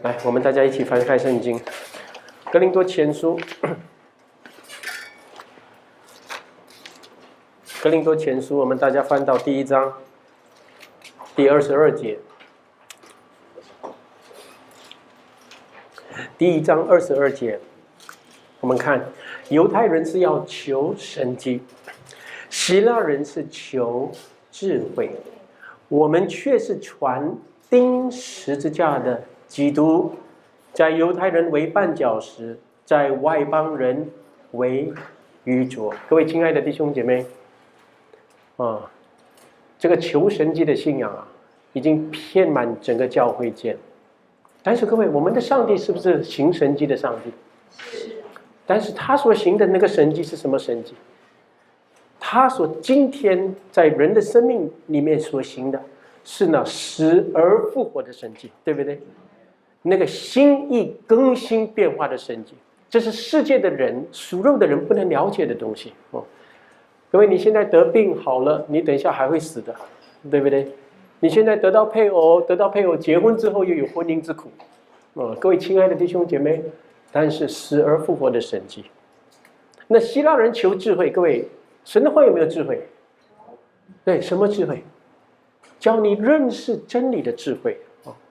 来，我们大家一起翻开圣经，哥林多前书，哥林多前书，我们大家翻到第1章第22节。第1章22节，我们看犹太人是要求神迹，希腊人是求智慧，我们却是传钉十字架的基督，在犹太人为绊脚石，在外邦人为愚拙。各位亲爱的弟兄姐妹，这个求神迹的信仰啊，已经遍满整个教会界。但是各位，我们的上帝是不是行神迹的上帝？是。但是他所行的那个神迹是什么神迹？他所今天在人的生命里面所行的是呢死而复活的神迹，对不对？那个心意更新变化的神迹，这是世界的人属肉的人不能了解的东西。各位，你现在得病好了，你等一下还会死的，对不对？你现在得到配偶，结婚之后又有婚姻之苦。各位亲爱的弟兄姐妹，但是死而复活的神迹。那希腊人求智慧，各位，神的话有没有智慧？对，什么智慧？教你认识真理的智慧，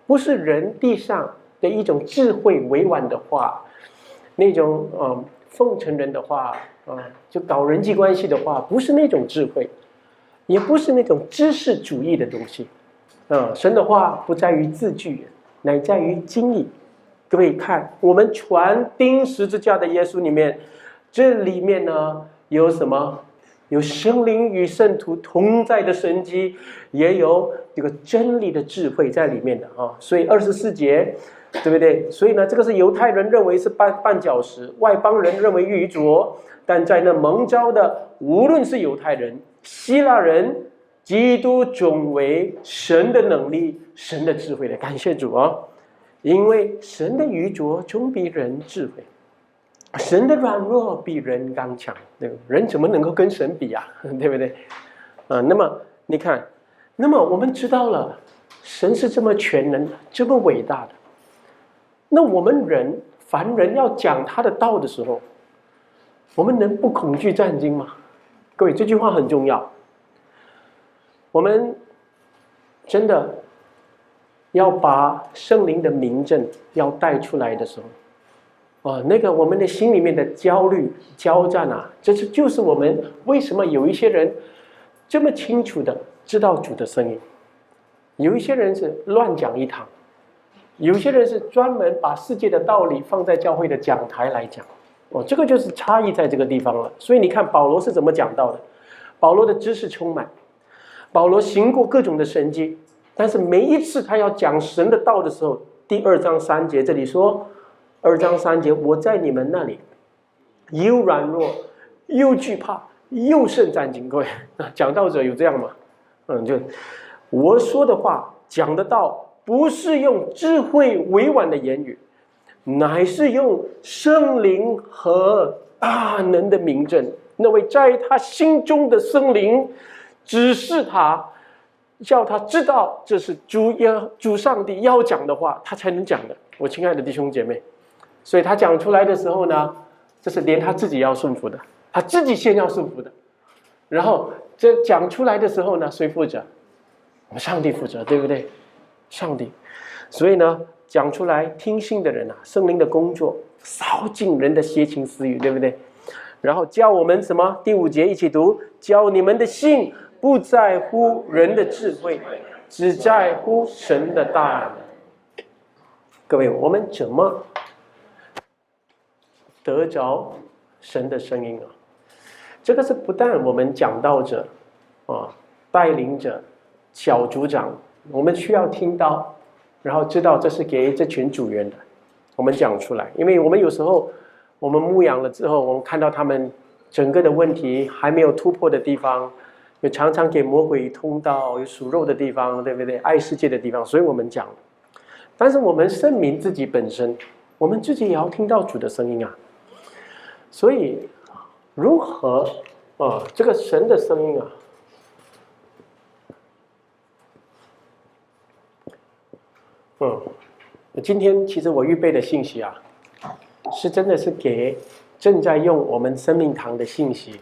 不是人地上的一种智慧委婉的话，那种奉承人的话，就搞人际关系的话，不是那种智慧，也不是那种知识主义的东西。神的话不在于字句，乃在于经意。各位看，我们传钉十字架的耶稣里面，这里面呢有什么？有圣灵与圣徒同在的神迹，也有这个真理的智慧在里面的所以24节，对不对？所以呢，这个是犹太人认为是绊脚石，外邦人认为愚拙，但在那蒙召的，无论是犹太人、希腊人，基督总为神的能力、神的智慧的。感谢主因为神的愚拙总比人智慧，神的软弱比人刚强，对不对？人怎么能够跟神比啊？对不对？那么你看，那么我们知道了，神是这么全能的，这么伟大的。那我们人凡人要讲他的道的时候，我们能不恐惧战惊吗？各位，这句话很重要。我们真的要把圣灵的明证要带出来的时候，那个我们的心里面的焦虑、交战啊，就是我们为什么有一些人这么清楚的知道主的声音，有一些人是乱讲一堂，有些人是专门把世界的道理放在教会的讲台来讲。这个就是差异在这个地方了。所以你看保罗是怎么讲到的？保罗的知识充满，保罗行过各种的神迹，但是每一次他要讲神的道的时候，第2章3节这里说，2章3节，我在你们那里又软弱又惧怕又甚战兢。各位，讲道者有这样吗？就我说的话讲的道，不是用智慧委婉的言语，乃是用圣灵和大能的明证。那位在他心中的圣灵指示他，叫他知道这是主上帝要讲的话，他才能讲的。我亲爱的弟兄姐妹，所以他讲出来的时候呢，这是连他自己要顺服的，他自己先要顺服的。然后这讲出来的时候呢，谁负责？我们上帝负责，对不对？上帝。所以呢，讲出来听信的人啊，圣灵的工作扫尽人的邪情私欲，对不对？然后教我们什么？第5节一起读，教你们的信不在乎人的智慧，只在乎神的大能。各位，我们怎么得着神的声音啊？这个是不但我们讲道者带领者、小组长，我们需要听到，然后知道这是给这群组员的，我们讲出来。因为我们有时候我们牧养了之后，我们看到他们整个的问题还没有突破的地方，有常常给魔鬼通道，有属肉的地方，对不对？爱世界的地方，所以我们讲。但是我们声明自己本身，我们自己也要听到主的声音啊。所以如何这个神的声音啊，今天其实我预备的信息啊，是真的是给正在用我们生命堂的信息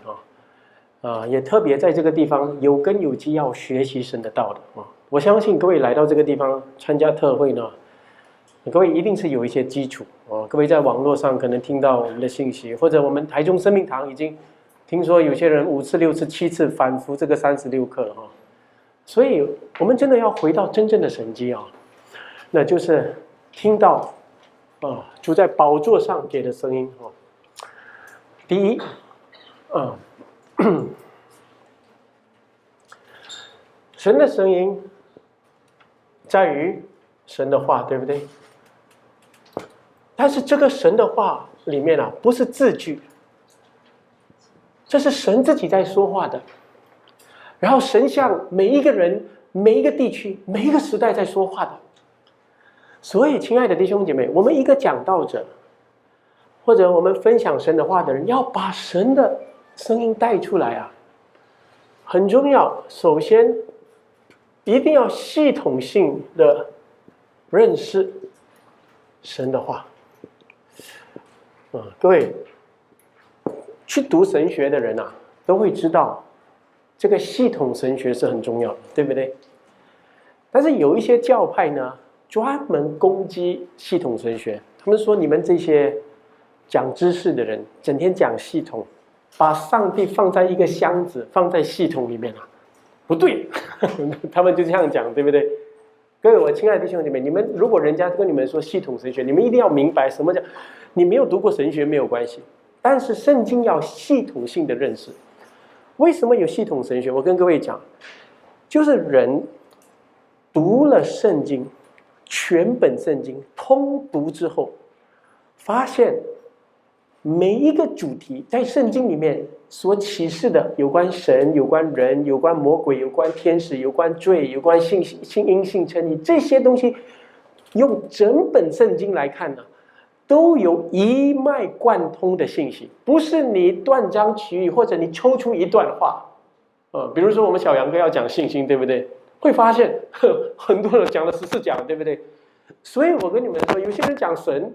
也特别在这个地方有根有基要学习神的道的啊。我相信各位来到这个地方参加特会呢，各位一定是有一些基础啊。各位在网络上可能听到我们的信息，或者我们台中生命堂已经听说有些人5次、6次、7次反复这个36课了啊。所以我们真的要回到真正的神迹啊，那就是听到主在宝座上给的声音啊。第一神的声音在于神的话，对不对？但是这个神的话里面啊，不是字句，这是神自己在说话的。然后神向每一个人、每一个地区、每一个时代在说话的。所以，亲爱的弟兄姐妹，我们一个讲道者，或者我们分享神的话的人，要把神的声音带出来啊，很重要。首先，一定要系统性的认识神的话。各位去读神学的人啊，都会知道这个系统神学是很重要的，对不对？但是有一些教派呢，专门攻击系统神学。他们说你们这些讲知识的人，整天讲系统，把上帝放在一个箱子，放在系统里面啊，不对。他们就这样讲，对不对？各位我亲爱的弟兄姐妹，你们如果人家跟你们说系统神学，你们一定要明白什么叫，你没有读过神学没有关系，但是圣经要系统性的认识。为什么有系统神学？我跟各位讲，就是人读了圣经，全本圣经通读之后，发现每一个主题在圣经里面所启示的，有关神、有关人、有关魔鬼、有关天使、有关罪、有关性因性称义，这些东西用整本圣经来看呢，都有一脉贯通的信息，不是你断章取义，或者你抽出一段话。比如说我们小杨哥要讲信心，对不对？会发现很多人讲了14讲，对不对？所以我跟你们说，有些人讲神，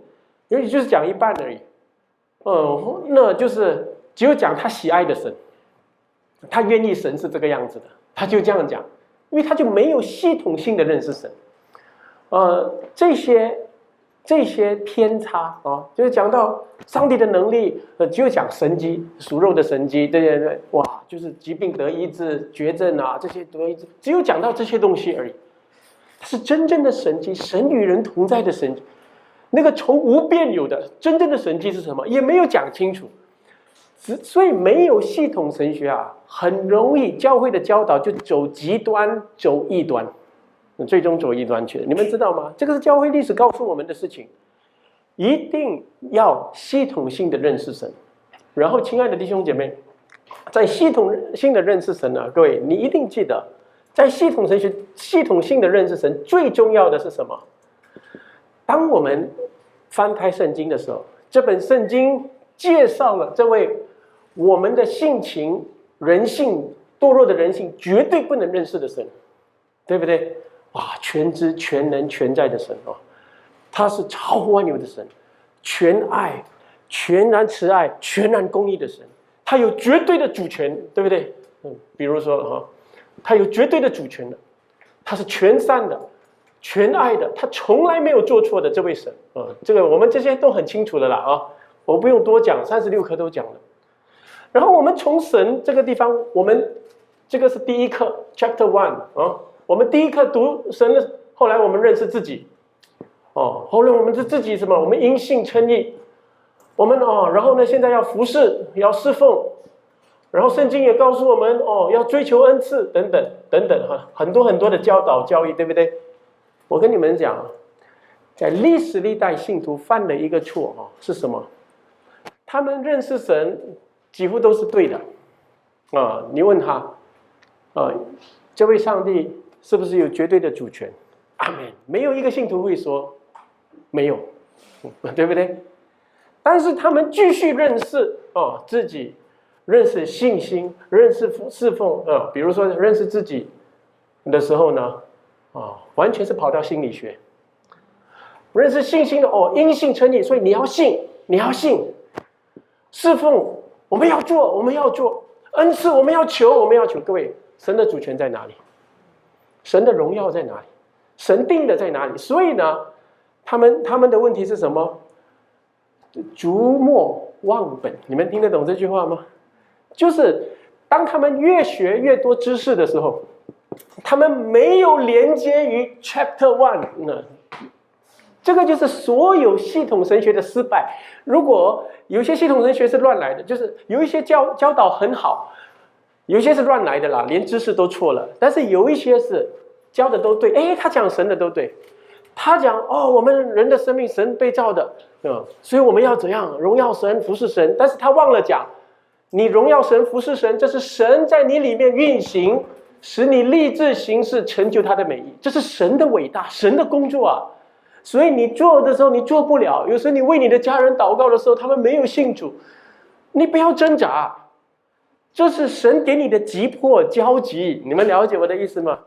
尤其就是讲一半而已。那就是只有讲他喜爱的神，他愿意神是这个样子的，他就这样讲，因为他就没有系统性的认识神。这些偏差就是讲到上帝的能力，只有讲神迹，属肉的神迹，对，哇，就是疾病得医治、绝症啊，这些得医治，只有讲到这些东西而已。是真正的神迹，神与人同在的神迹，那个从无变有的真正的神迹是什么，也没有讲清楚。所以没有系统神学啊，很容易教会的教导就走极端、走异端。最终走异端去了，你们知道吗？这个是教会历史告诉我们的事情。一定要系统性的认识神。然后，亲爱的弟兄姐妹，在系统性的认识神呢，各位你一定记得，在系统性的认识神，最重要的是什么？当我们翻开圣经的时候，这本圣经介绍了这位我们的性情、人性、堕落的人性绝对不能认识的神，对不对？哇，全知全能全在的神他是超乎万有的神，全爱、全然慈爱、全然公义的神，他有绝对的主权，对不对？比如说他有绝对的主权的，他是全善的、全爱的，他从来没有做错的这位神这个我们这些都很清楚的啦我不用多讲，36课都讲了。然后我们从神这个地方，我们这个是第一课 Chapter 1我们第一课读神的，后来我们认识自己后来我们自己什么？我们因信称义，我们然后呢，现在要服侍，要侍奉，然后圣经也告诉我们要追求恩赐等等等等很多很多的教导教义，对不对？我跟你们讲，在历史历代信徒犯了一个错是什么？他们认识神几乎都是对的你问他这位上帝是不是有绝对的主权？阿们。没有一个信徒会说没有，对不对？但是他们继续认识自己，认识信心，认识侍奉比如说认识自己的时候呢完全是跑到心理学。不认识信心的哦，因信称义，所以你要信，你要信。侍奉我们要做，我们要做；恩赐我们要求，我们要求。各位，神的主权在哪里？神的荣耀在哪里？神定的在哪里？所以呢，他们的问题是什么？逐末忘本。你们听得懂这句话吗？就是当他们越学越多知识的时候，他们没有连接于 Chapter 1呢。这个就是所有系统神学的失败。如果有些系统神学是乱来的，就是有一些教导很好，有一些是乱来的啦，连知识都错了。但是有一些是教的都对，他讲神的都对，他讲我们人的生命神被造的，所以我们要怎样荣耀神服侍神，但是他忘了讲，你荣耀神服侍神，这是神在你里面运行，使你立志行事，成就他的美意，这是神的伟大，神的工作啊。所以你做的时候你做不了，有时候你为你的家人祷告的时候，他们没有信主，你不要挣扎，这是神给你的急迫焦急。你们了解我的意思吗？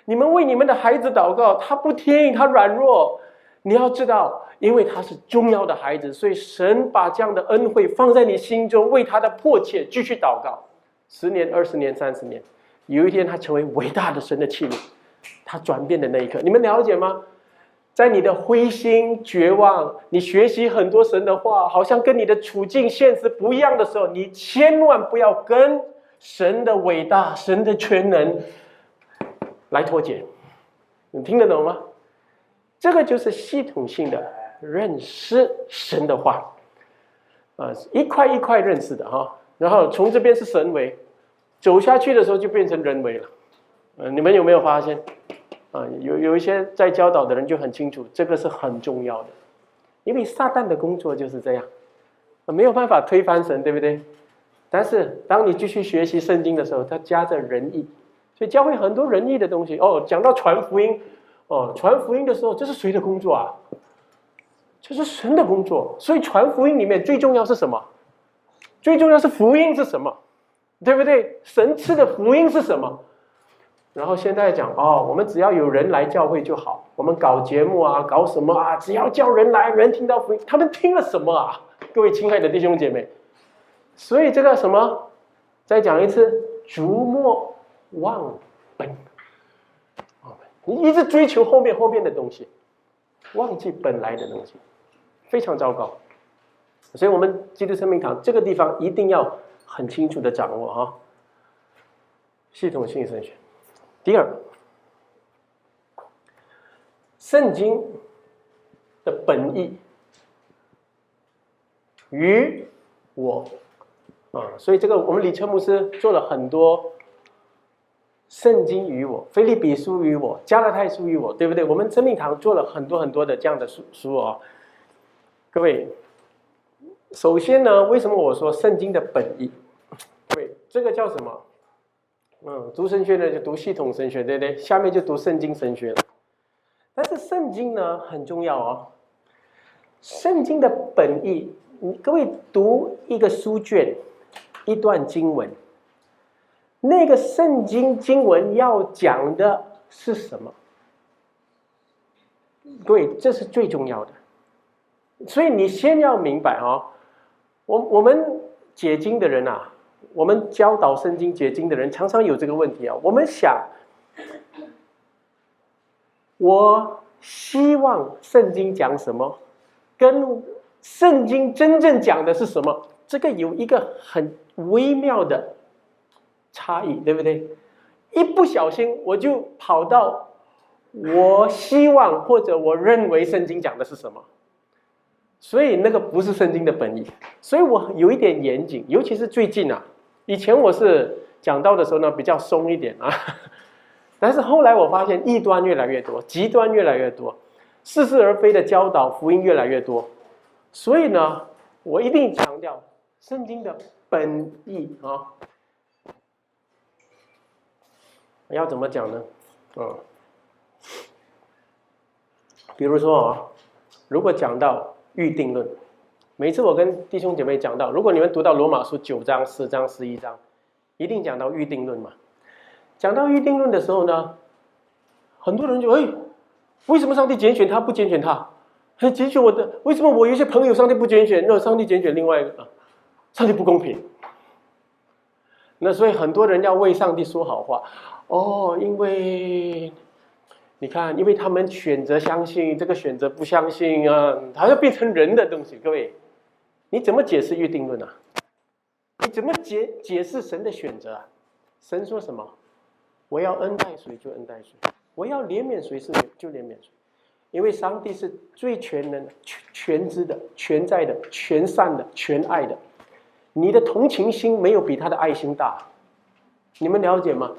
你们为你们的孩子祷告，他不听，他软弱，你要知道，因为他是重要的孩子，所以神把这样的恩惠放在你心中，为他的迫切继续祷告，10年、20年、30年，有一天他成为伟大的神的器皿，他转变的那一刻，你们了解吗？在你的灰心绝望，你学习很多神的话，好像跟你的处境现实不一样的时候，你千万不要跟神的伟大、神的全能来脱节。你听得懂吗？这个就是系统性的认识神的话，一块一块认识的哈。然后从这边是神为，走下去的时候就变成人为了。你们有没有发现？有一些在教导的人就很清楚，这个是很重要的，因为撒旦的工作就是这样，没有办法推翻神，对不对？但是当你继续学习圣经的时候，它加着仁义，所以教会很多仁义的东西。讲到传福音，传福音的时候，这是谁的工作啊？这是神的工作。所以传福音里面最重要是什么？最重要是福音是什么，对不对？神赐的福音是什么？然后现在讲我们只要有人来教会就好，我们搞节目啊，搞什么啊，只要叫人来，人听到福音，他们听了什么啊？各位亲爱的弟兄姐妹，所以这个什么，再讲一次，逐末忘本。你一直追求后面的东西，忘记本来的东西，非常糟糕。所以我们基督生命堂这个地方一定要很清楚的掌握哈，系统性神学。第二，圣经的本意与我所以这个我们李彻牧师做了很多圣经与我、腓立比书与我、加拉太书与我，对不对？我们生命堂做了很多的这样的书各位，首先呢，为什么我说圣经的本意？各位，这个叫什么？读神学的就读系统神学，对不对？下面就读圣经神学了。但是圣经呢很重要圣经的本意，各位读一个书卷，一段经文，那个圣经经文要讲的是什么？各位，这是最重要的。所以你先要明白我们解经的人我们教导圣经解经的人常常有这个问题我们想，我希望圣经讲什么，跟圣经真正讲的是什么，这个有一个很微妙的差异，对不对？一不小心我就跑到我希望或者我认为圣经讲的是什么，所以那个不是圣经的本意。所以我有一点严谨，尤其是最近以前我是讲道的时候呢比较松一点但是后来我发现异端越来越多，极端越来越多，似是而非的教导福音越来越多，所以呢我一定强调圣经的本意要怎么讲呢？比如说如果讲到预定论，每次我跟弟兄姐妹讲到，如果你们读到罗马书9章、10章、11章，一定讲到预定论嘛。讲到预定论的时候呢，很多人就为什么上帝拣选他不拣选他？很拣选我的，为什么我有一些朋友上帝不拣选，那上帝拣选另外一个啊？上帝不公平。那所以很多人要为上帝说好话，因为你看，因为他们选择相信，这个选择不相信啊，它要变成人的东西。各位，你怎么解释预定论啊？你怎么解释神的选择啊？神说什么？我要恩待谁就恩待谁，我要怜悯谁就怜悯谁，因为上帝是最全能的、全知的、全在的、全善的、全爱的。你的同情心没有比他的爱心大，你们了解吗？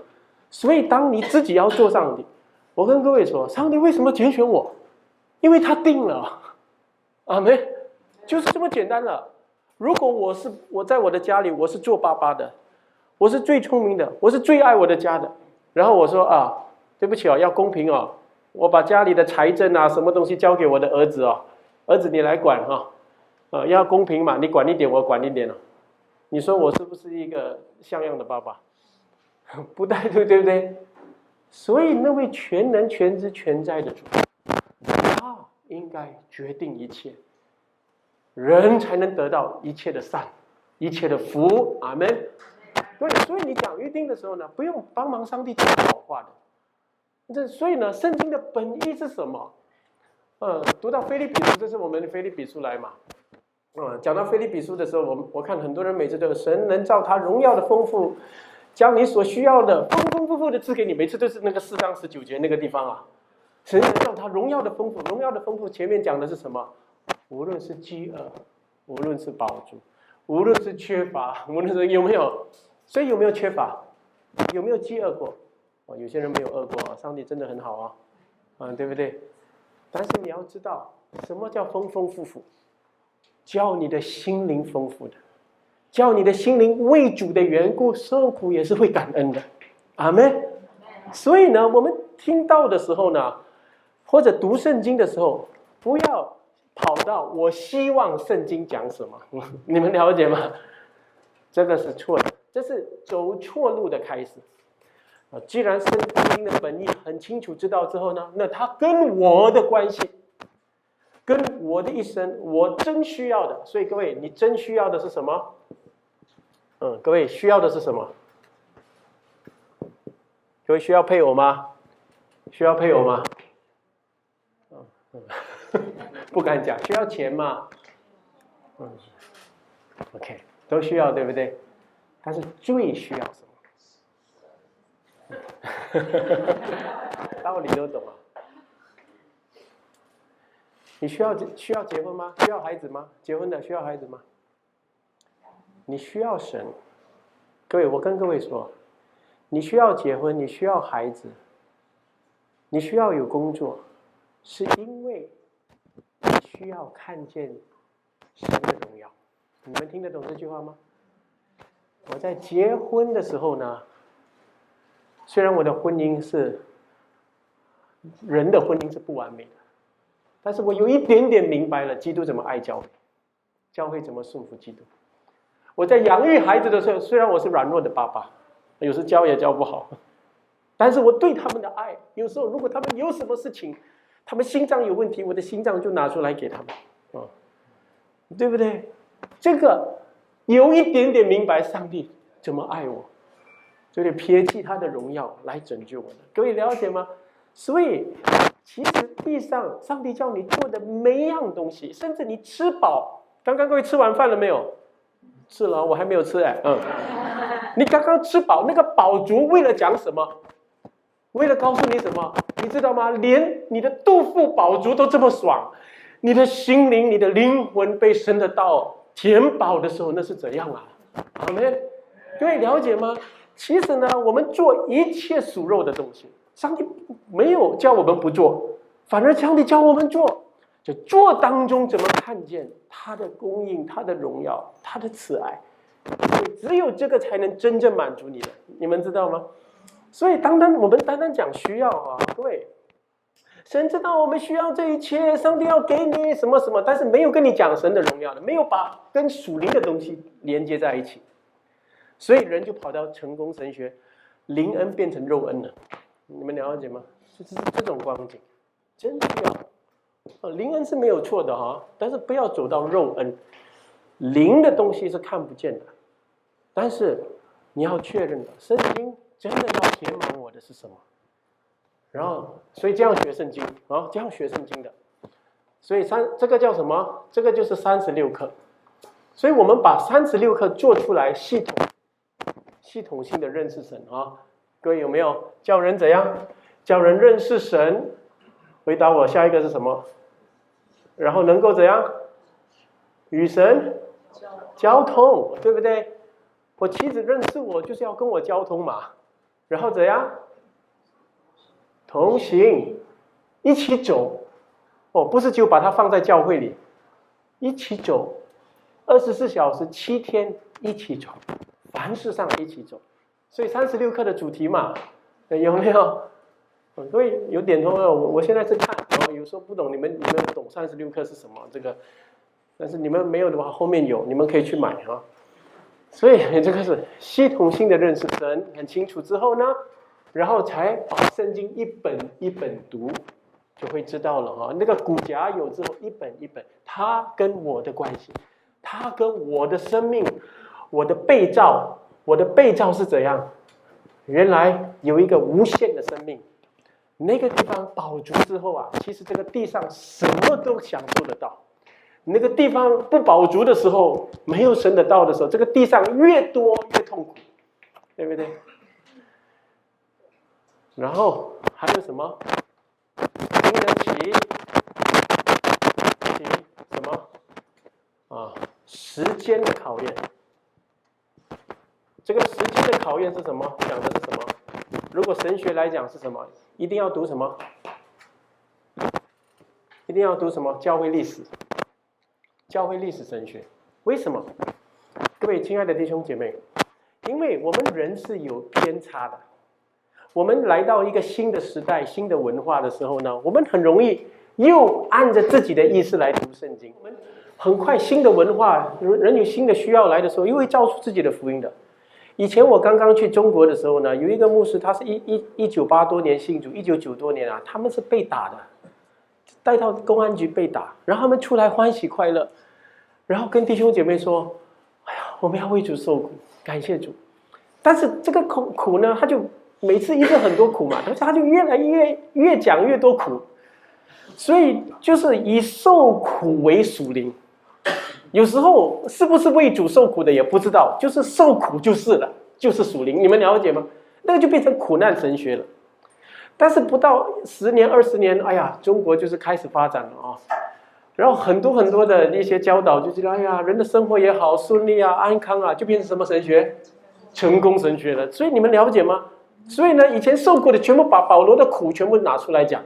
所以当你自己要做上帝，我跟各位说，上帝为什么拣选我？因为他定了，阿们，就是这么简单了。如果我在我的家里，我是做爸爸的，我是最聪明的，我是最爱我的家的，然后我说对不起要公平我把家里的财政什么东西交给我的儿子儿子你来管要公平嘛，你管一点我管一点你说我是不是一个像样的爸爸？不太对，对不对？所以那位全能全知全在的主，他应该决定一切，人才能得到一切的善，一切的福。阿们。对，所以你讲预定的时候呢，不用帮忙上帝讲好话的。所以呢，圣经的本意是什么？读到腓立比书，这是我们的腓立比书来嘛。讲到腓立比书的时候，我看很多人每次都有神能照他荣耀的丰富，将你所需要的丰丰富富的赐给你，每次都是那个4章19节那个地方神能照他荣耀的丰富，荣耀的丰富前面讲的是什么？无论是饥饿，无论是饱足，无论是缺乏，无论是有没有，所以有没有缺乏？有没有饥饿过？有些人没有饿过上帝真的很好对不对？但是你要知道，什么叫丰丰富富？叫你的心灵丰富的，叫你的心灵为主的缘故受苦也是会感恩的。阿们。所以呢，我们听到的时候呢，或者读圣经的时候，不要跑到我希望圣经讲什么，你们了解吗？这个是错的，这是走错路的开始。既然圣经的本意很清楚知道之后呢，那它跟我的关系，跟我的一生，我真需要的。所以各位，你真需要的是什么？各位需要的是什么？各位需要配偶吗？需要配偶吗？不敢讲。需要钱吗？OK， 都需要，对不对？但是最需要什么？道理都懂你需要结婚吗？需要孩子吗？结婚的需要孩子吗？你需要神。各位，我跟各位说，你需要结婚，你需要孩子，你需要有工作，是因为你需要看见神的荣耀。你们听得懂这句话吗？我在结婚的时候呢，虽然我的婚姻是人的婚姻是不完美的，但是我有一点点明白了基督怎么爱教会，教会怎么顺服基督。我在养育孩子的时候，虽然我是软弱的爸爸，有时教也教不好，但是我对他们的爱，有时候如果他们有什么事情，他们心脏有问题，我的心脏就拿出来给他们对不对？这个有一点点明白上帝怎么爱我，所以撇弃他的荣耀来拯救我的。各位了解吗？所以其实地上上帝叫你做的每一样东西，甚至你吃饱，刚刚各位吃完饭了没有？吃了，我还没有吃你刚刚吃饱，那个饱足为了讲什么？为了告诉你什么？你知道吗？连你的肚腹饱足都这么爽，你的心灵、你的灵魂被神的道填饱的时候，那是怎样阿们。各位了解吗？其实呢，我们做一切属肉的东西，上帝没有叫我们不做，反而上帝叫我们做。就做当中怎么看见他的供应、他的荣耀、他的慈爱，只有这个才能真正满足你的，你们知道吗？所以我们单单讲需要各位，神知道我们需要这一切，上帝要给你什么什么，但是没有跟你讲神的荣耀的，没有把跟属灵的东西连接在一起，所以人就跑到成功神学，灵恩变成肉恩了，你们了解吗？就是这种光景，真需要灵恩是没有错的哈，但是不要走到肉恩。灵的东西是看不见的，但是你要确认的，圣经真的要填满我的是什么？然后，所以这样学圣经啊，这样学圣经的。所以这个叫什么？这个就是36课。所以我们把36课做出来，系统性的认识神啊。各位有没有教人怎样？教人认识神。回答我，下一个是什么？然后能够怎样？与神交通，对不对？我妻子认识我，就是要跟我交通嘛。然后怎样？同行，一起走。不是就把它放在教会里，一起走，24小时7天一起走，凡事上一起走。所以36课的主题嘛，有没有？各位有点头了。我现在是看，有时候不懂，你们懂36课是什么？这个，但是你们没有的话，后面有，你们可以去买哈。所以这个是系统性的认识神，很清楚之后呢，然后才把圣经一本一本读。就会知道了哈，那个骨架有之后，一本一本，它跟我的关系，它跟我的生命，我的被造是怎样？原来有一个无限的生命，那个地方饱足之后啊，其实这个地上什么都享受得到。那个地方不饱足的时候，没有神的道的时候，这个地上越多越痛苦，对不对？然后还有什么？经得起什么时间的考验。这个时间的考验是什么？讲的是什么？如果神学来讲是什么？一定要读什么？一定要读什么？教会历史。教会历史神学。为什么？各位亲爱的弟兄姐妹，因为我们人是有偏差的。我们来到一个新的时代、新的文化的时候呢，我们很容易又按着自己的意思来读圣经。我们很快新的文化，人有新的需要来的时候，又会造出自己的福音的。以前我刚刚去中国的时候呢，有一个牧师，他是1980多年信主，1990多年啊，他们是被打的，带到公安局被打，然后他们出来欢喜快乐，然后跟弟兄姐妹说：“哎呀，我们要为主受苦，感谢主。”但是这个苦呢，他就每次一直很多苦嘛，但是他就越讲越多苦，所以就是以受苦为属灵。有时候是不是为主受苦的也不知道，就是受苦就是了，就是属灵。你们了解吗？那个就变成苦难神学了。但是不到10年20年，哎呀，中国就是开始发展了啊。然后很多的一些教导就觉得，哎呀，人的生活也好顺利啊、安康啊，就变成什么神学？成功神学了。所以你们了解吗？所以呢，以前受苦的全部把保罗的苦全部拿出来讲。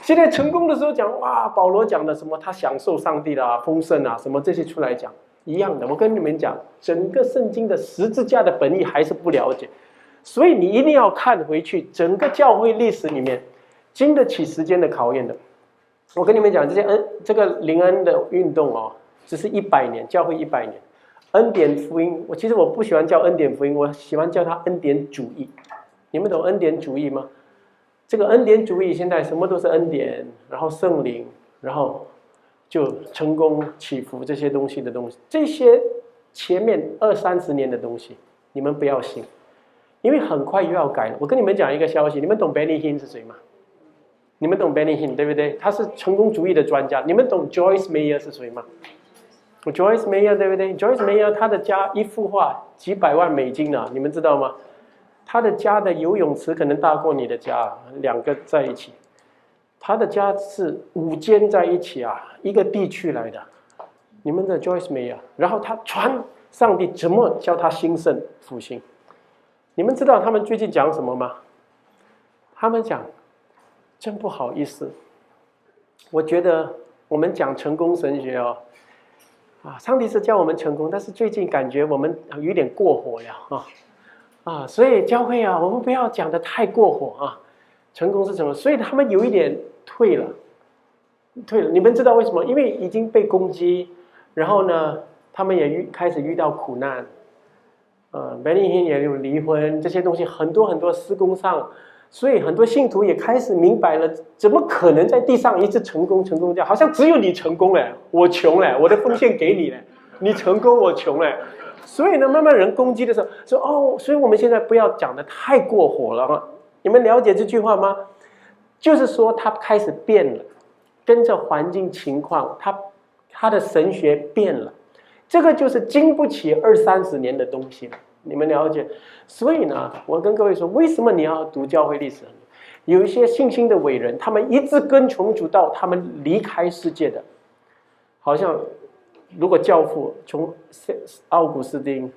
现在成功的时候讲，哇，保罗讲的什么他享受上帝的丰盛啊，什么这些出来讲一样的。我跟你们讲，整个圣经的十字架的本意还是不了解，所以你一定要看回去整个教会历史里面经得起时间的考验的。我跟你们讲，这个灵恩的运动哦，只是100年，教会100年，恩典福音，其实我不喜欢叫恩典福音，我喜欢叫它恩典主义。你们懂恩典主义吗？这个恩典主义现在什么都是恩典，然后圣灵，然后就成功祈福这些东西，这些前面20-30年的东西，你们不要信，因为很快又要改了。我跟你们讲一个消息，你们懂 Benny Hinn 是谁吗？你们懂 Benny Hinn 对不对？他是成功主义的专家。你们懂 Joyce Meyer 是谁吗？Joyce Meyer 对不对 ？Joyce Meyer 他的家一幅画几百万美金啊，你们知道吗？他的家的游泳池可能大过你的家，2个在一起。他的家是5间在一起啊，一个地区来的。你们的 Joyce Meyer， 然后他传上帝怎么教他兴盛复兴。你们知道他们最近讲什么吗？他们讲，真不好意思，我觉得我们讲成功神学哦，上帝是教我们成功，但是最近感觉我们有点过火了所以教会啊，我们不要讲的太过火啊。成功是什么？所以他们有一点退了。你们知道为什么？因为已经被攻击，然后呢，他们也开始遇到苦难。Benny Hinn 也有离婚，这些东西很多施工上所以很多信徒也开始明白了，怎么可能在地上一直成功这样？好像只有你成功了，我穷了，我的奉献给你了，你成功我穷了。所以呢，慢慢人攻击的时候说哦，所以我们现在不要讲的太过火了哈。你们了解这句话吗？就是说他开始变了，跟着环境情况，他的神学变了，这个就是经不起20-30年的东西了。你们了解？所以呢，我跟各位说，为什么你要读教会历史？有一些信心的伟人，他们一直跟从主到他们离开世界的，好像如果教父从奥古斯丁，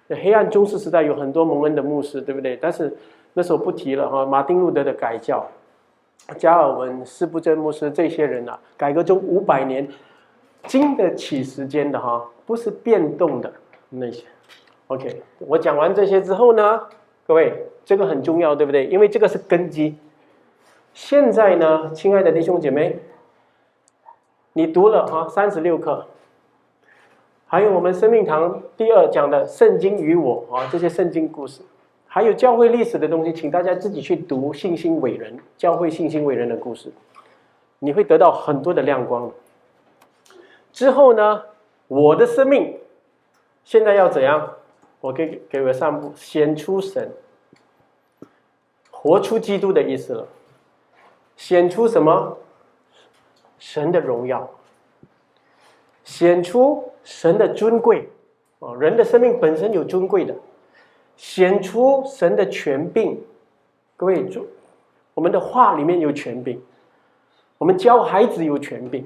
黑暗中世时代有很多蒙恩的牧师，对不对？但是那时候不提了哈，马丁路德的改教，加尔文、司布真牧师这些人啊，改革中500年，经得起时间的哈，不是变动的那些。OK， 我讲完这些之后呢，各位这个很重要，对不对？因为这个是根基。现在呢，亲爱的弟兄姐妹，你读了哈36课，还有我们生命堂第2讲的圣经与我啊，这些圣经故事，还有教会历史的东西，请大家自己去读信心伟人、教会信心伟人的故事，你会得到很多的亮光。之后呢，我的生命现在要怎样？我给我上步显出神，活出基督的意思了。显出什么？神的荣耀，显出神的尊贵。人的生命本身有尊贵的，显出神的权柄。各位，我们的话里面有权柄，我们教孩子有权柄，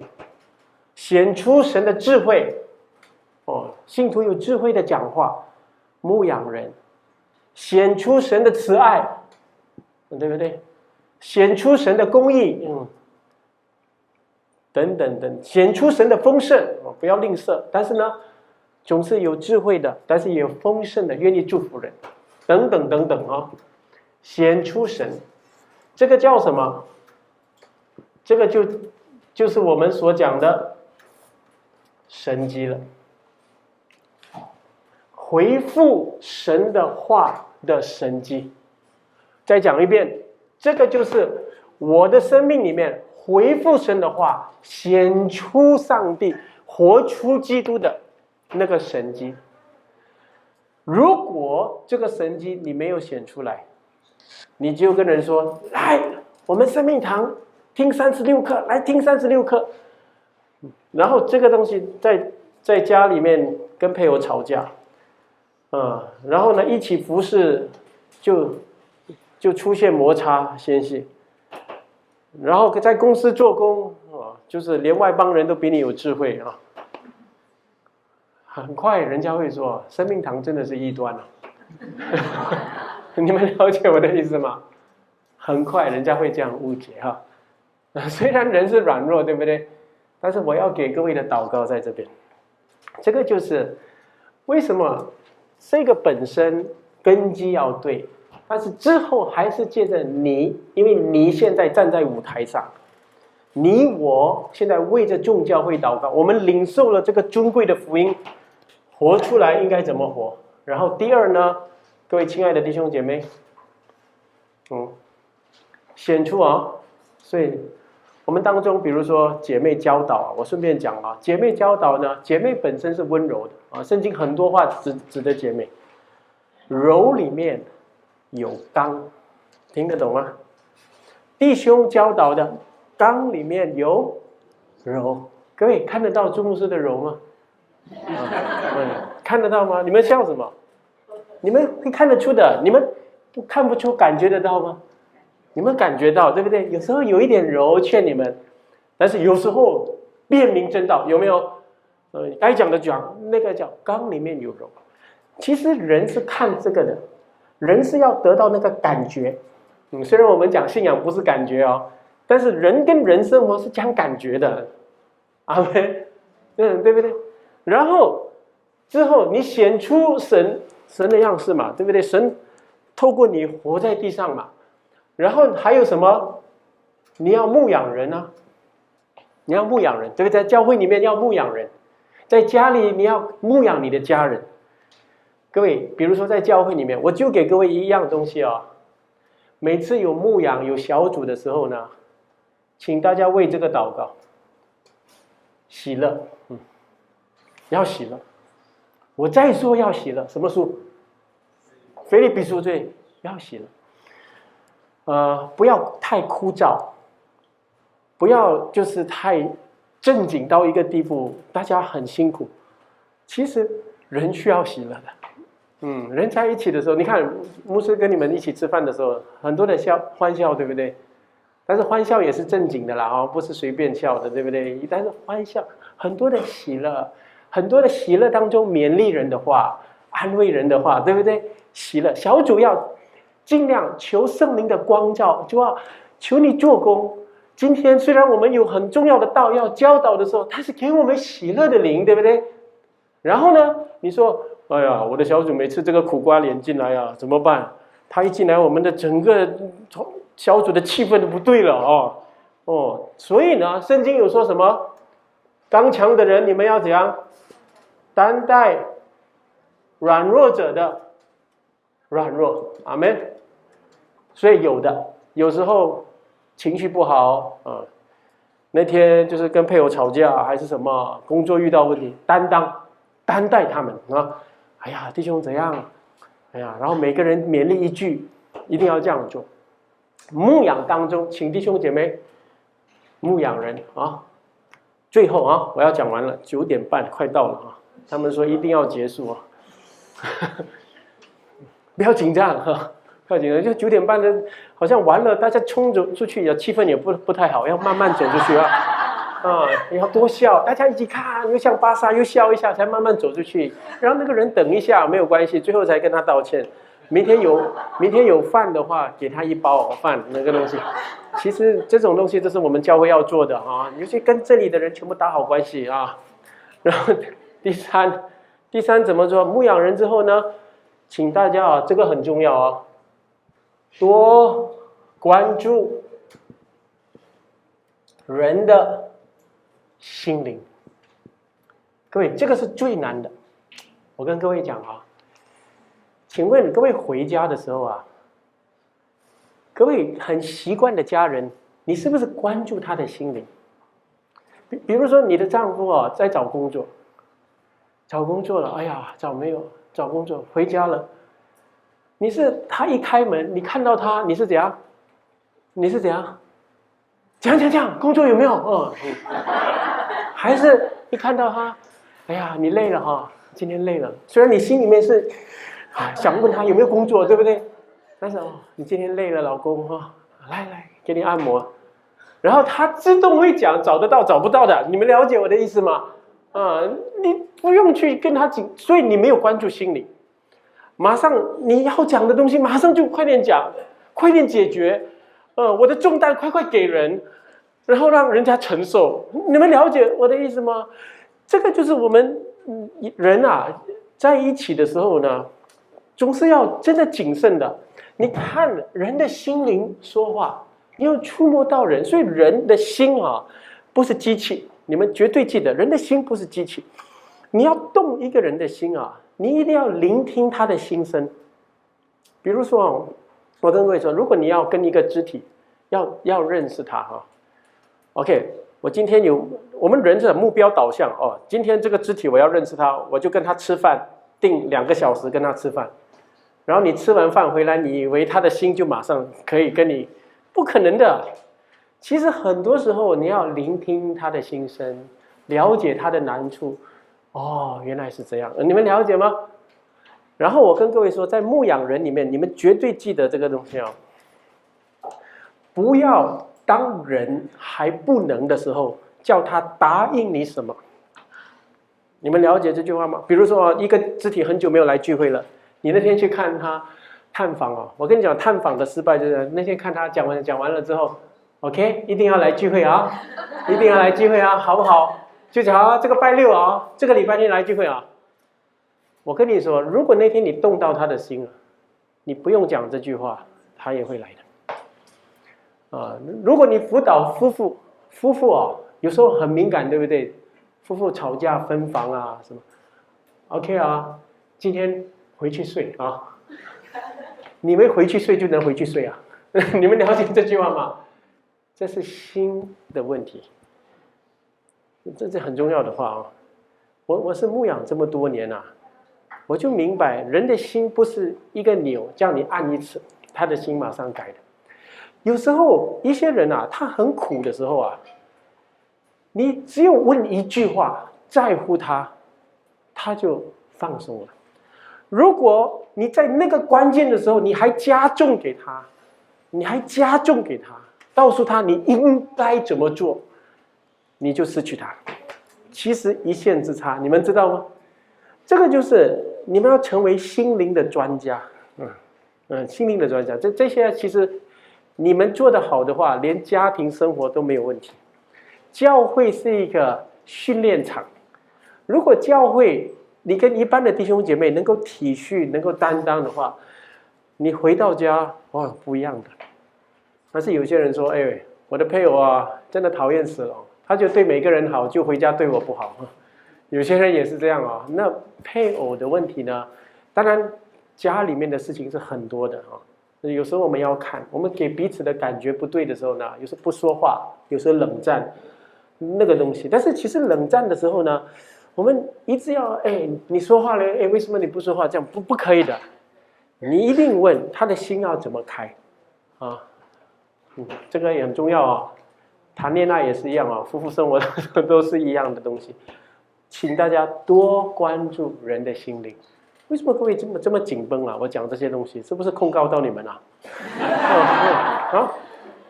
显出神的智慧。信徒有智慧的讲话，牧养人，显出神的慈爱，对不对？显出神的公义，等等等，显出神的丰盛，不要吝啬。但是呢，总是有智慧的，但是也有丰盛的，愿意祝福人，等等等等啊，显出神，这个叫什么？这个就是我们所讲的神迹了。回复神的话的神迹。再讲一遍，这个就是我的生命里面回复神的话，显出上帝，活出基督的那个神迹。如果这个神迹你没有显出来，你就跟人说，来我们生命堂听36课，来听36课。然后这个东西在家里面跟配偶吵架，然后呢一起服侍就出现摩擦嫌隙，然后在公司做工就是连外邦人都比你有智慧啊，很快人家会说生命堂真的是异端你们了解我的意思吗？很快人家会这样误解哈。虽然人是软弱，对不对？但是我要给各位的祷告在这边，这个就是为什么这个本身根基要对，但是之后还是借着你，因为你现在站在舞台上，你我现在为着众教会祷告，我们领受了这个尊贵的福音，活出来应该怎么活？然后第二呢，各位亲爱的弟兄姐妹，显出所以我们当中，比如说姐妹教导我顺便讲姐妹教导呢，姐妹本身是温柔的圣经很多话指的姐妹，柔里面有刚，听得懂吗？弟兄教导的刚里面有柔，各位看得到朱牧师的柔吗？看得到吗？你们笑什么？你们会看得出的，你们看不出感觉得到吗？你们感觉到对不对？有时候有一点柔劝你们，但是有时候辨明正道，有没有？该讲的讲，那个叫刚里面有柔。其实人是看这个的，人是要得到那个感觉。虽然我们讲信仰不是感觉但是人跟人生活是讲感觉的，阿们，对不对？然后之后你显出神的样式嘛，对不对？神透过你活在地上嘛。然后还有什么？你要牧养人你要牧养人，对不对？在教会里面要牧养人，在家里你要牧养你的家人。各位，比如说在教会里面，我就给各位一样东西每次有牧养有小组的时候呢，请大家为这个祷告，喜乐，要喜乐。我再说要喜乐，什么书？腓立比书对，要喜乐。不要太枯燥，不要就是太正经到一个地步，大家很辛苦。其实人需要喜乐的，人在一起的时候，你看牧师跟你们一起吃饭的时候，很多的欢笑，对不对？但是欢笑也是正经的啦，不是随便笑的，对不对？但是欢笑很多的喜乐，很多的喜乐当中勉励人的话，安慰人的话，对不对？喜乐小组要尽量求圣灵的光照，就要求你做工。今天虽然我们有很重要的道要教导的时候，但是给我们喜乐的灵，对不对？然后呢，你说，哎呀，我的小组每次这个苦瓜脸进来啊，怎么办？他一进来，我们的整个小组的气氛都不对了所以呢，圣经有说什么？刚强的人，你们要怎样？担待软弱者的软弱，阿们。所以有时候情绪不好那天就是跟配偶吵架，还是什么工作遇到问题，担待他们哎呀，弟兄怎样？哎呀，然后每个人勉励一句，一定要这样做。牧养当中，请弟兄姐妹牧养人最后我要讲完了，9点半快到了他们说一定要结束不要紧张不要紧张，就9点半的，好像完了，大家冲走出去，气氛也不太好，要慢慢走出去要多笑，大家一起看，又像巴萨又笑一下，才慢慢走出去，让那个人等一下，没有关系，最后才跟他道歉。明天有饭的话，给他一包饭那个东西。其实这种东西都是我们教会要做的尤其跟这里的人全部打好关系然后第三怎么做？牧养人之后呢，请大家这个很重要多关注人的心灵。各位，这个是最难的。我跟各位讲请问各位回家的时候各位很习惯的家人，你是不是关注他的心灵？比如说你的丈夫在找工作了，哎呀，找工作，回家了，他一开门，你看到他，你是怎样？讲，工作有没有？还是一看到他，哎呀，你累了今天累了。虽然你心里面是想问他有没有工作，对不对？但是你今天累了，老公来给你按摩。然后他自动会讲找得到找不到的，你们了解我的意思吗？你不用去跟他讲，所以你没有关注心理。马上你要讲的东西，马上就快点讲，快点解决。我的重担快给人，然后让人家承受。你们了解我的意思吗？这个就是我们人在一起的时候呢，总是要真的谨慎的。你看人的心灵说话，你要触摸到人，所以人的心不是机器。你们绝对记得，人的心不是机器。你要动一个人的心你一定要聆听他的心声。比如说我跟各位说，如果你要跟一个肢体要认识他OK， 我们人是目标导向今天这个肢体我要认识他，我就跟他吃饭，定2个小时跟他吃饭。然后你吃完饭回来，你以为他的心就马上可以跟你，不可能的。其实很多时候你要聆听他的心声，了解他的难处。原来是这样，你们了解吗？然后我跟各位说，在牧养人里面，你们绝对记得这个东西不要当人还不能的时候，叫他答应你什么。你们了解这句话吗？比如说一个肢体很久没有来聚会了，你那天去看他探访我跟你讲，探访的失败就是那天看他讲完了之后 ，OK， 一定要来聚会一定要来聚会好不好？就讲这个拜6这个礼拜天来聚会我跟你说，如果那天你动到他的心了，你不用讲这句话，他也会来的。如果你辅导夫妇有时候很敏感，对不对？夫妇吵架分房什么 ，OK 今天回去睡你们回去睡就能回去睡你们了解这句话吗？这是心的问题，这是很重要的话哦。我是牧养这么多年啊，我就明白人的心不是一个钮，叫你按一次，他的心马上改的。有时候一些人啊，他很苦的时候啊，你只有问一句话，在乎他，他就放松了。如果你在那个关键的时候，你还加重给他，告诉他你应该怎么做，你就失去他。其实一线之差，你们知道吗？这个就是你们要成为心灵的专家，心灵的专家。这些其实你们做得好的话，连家庭生活都没有问题。教会是一个训练场，如果教会你跟一般的弟兄姐妹能够体恤、能够担当的话，你回到家哇不一样的。但是有些人说：“哎，我的配偶啊，真的讨厌死了。”他就对每个人好，就回家对我不好。有些人也是这样啊。那配偶的问题呢？当然，家里面的事情是很多的啊。有时候我们要看，我们给彼此的感觉不对的时候呢，有时候不说话，有时候冷战，那个东西。但是其实冷战的时候呢，我们一直要你说话了，为什么你不说话？这样不可以的。你一定问他的心要怎么开啊？这个也很重要啊。谈恋爱也是一样啊，夫妇生活都是一样的东西。请大家多关注人的心灵。为什么各位这么紧绷啊？我讲这些东西是不是控告到你们啊？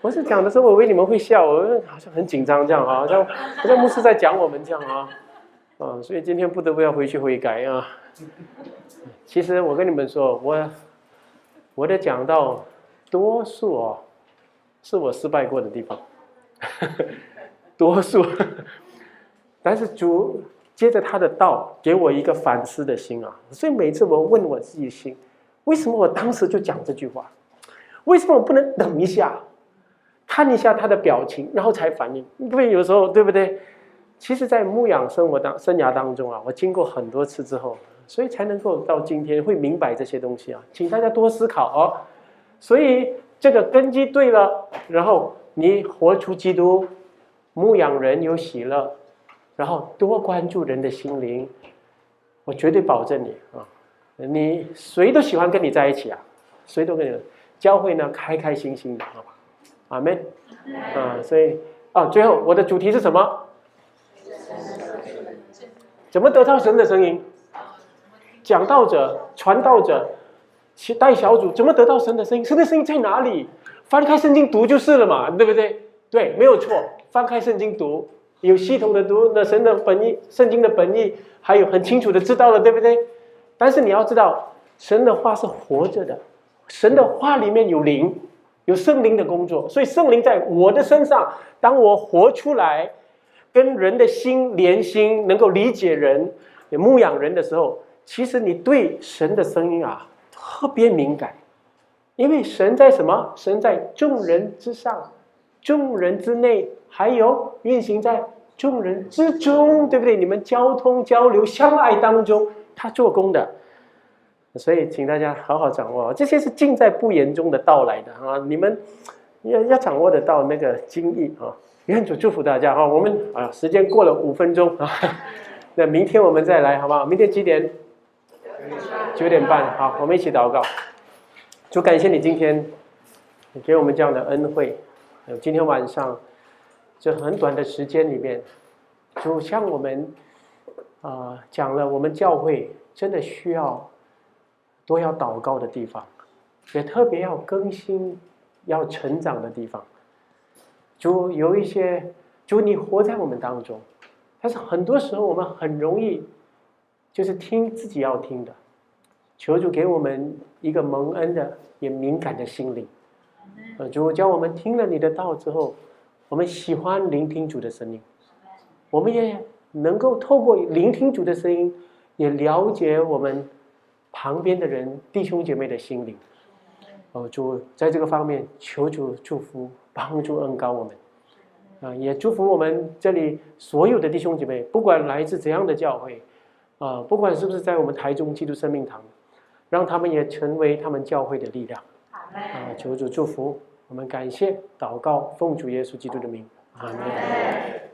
我是讲的时候，我以为你们会笑，我好像很紧张这样啊，好像牧师在讲我们这样啊，所以今天不得不要回去悔改啊。其实我跟你们说，我的讲道多数是我失败过的地方。多数，但是主接着他的道给我一个反思的心啊，所以每次我问我自己的心，为什么我当时就讲这句话？为什么我不能等一下，看一下他的表情，然后才反应？因为有时候对不对？其实，在牧养生涯当中啊，我经过很多次之后，所以才能够到今天会明白这些东西啊，请大家多思考哦。所以这个根基对了，然后你活出基督，牧养人有喜乐，然后多关注人的心灵，我绝对保证你啊，你谁都喜欢跟你在一起啊，谁都跟你教会呢开开心心的，好吧？阿们所以最后我的主题是什么？怎么得到神的声音？讲道者、传道者、带小组，怎么得到神的声音？神的声音在哪里？翻开圣经读就是了嘛，对不对？对，没有错。翻开圣经读，有系统的读，那神的本意、圣经的本意，还有很清楚的知道了，对不对？但是你要知道，神的话是活着的，神的话里面有灵，有圣灵的工作，所以圣灵在我的身上，当我活出来，跟人的心连心，能够理解人，也牧养人的时候，其实你对神的声音啊特别敏感，因为神在什么？神在众人之上，众人之内，还有运行在众人之中，对不对？你们交通交流相爱当中，他做工的。所以请大家好好掌握，这些是尽在不言中的道来的啊！你们要掌握得到那个精义啊！愿主祝福大家哈！我们时间过了5分钟啊，那明天我们再来好不好？明天几点？9点半。好，我们一起祷告。主感谢你今天给我们这样的恩惠，今天晚上这很短的时间里面，主向我们讲了我们教会真的需要多要祷告的地方，也特别要更新、要成长的地方。主有一些，主你活在我们当中，但是很多时候我们很容易就是听自己要听的。求主给我们一个蒙恩的也敏感的心灵，主教我们听了你的道之后，我们喜欢聆听主的声音，我们也能够透过聆听主的声音，也了解我们旁边的人弟兄姐妹的心灵。主在这个方面求主祝福帮助恩膏我们，也祝福我们这里所有的弟兄姐妹，不管来自怎样的教会，不管是不是在我们台中基督生命堂，让他们也成为他们教会的力量。求主祝福，我们感谢祷告，奉主耶稣基督的名，阿门。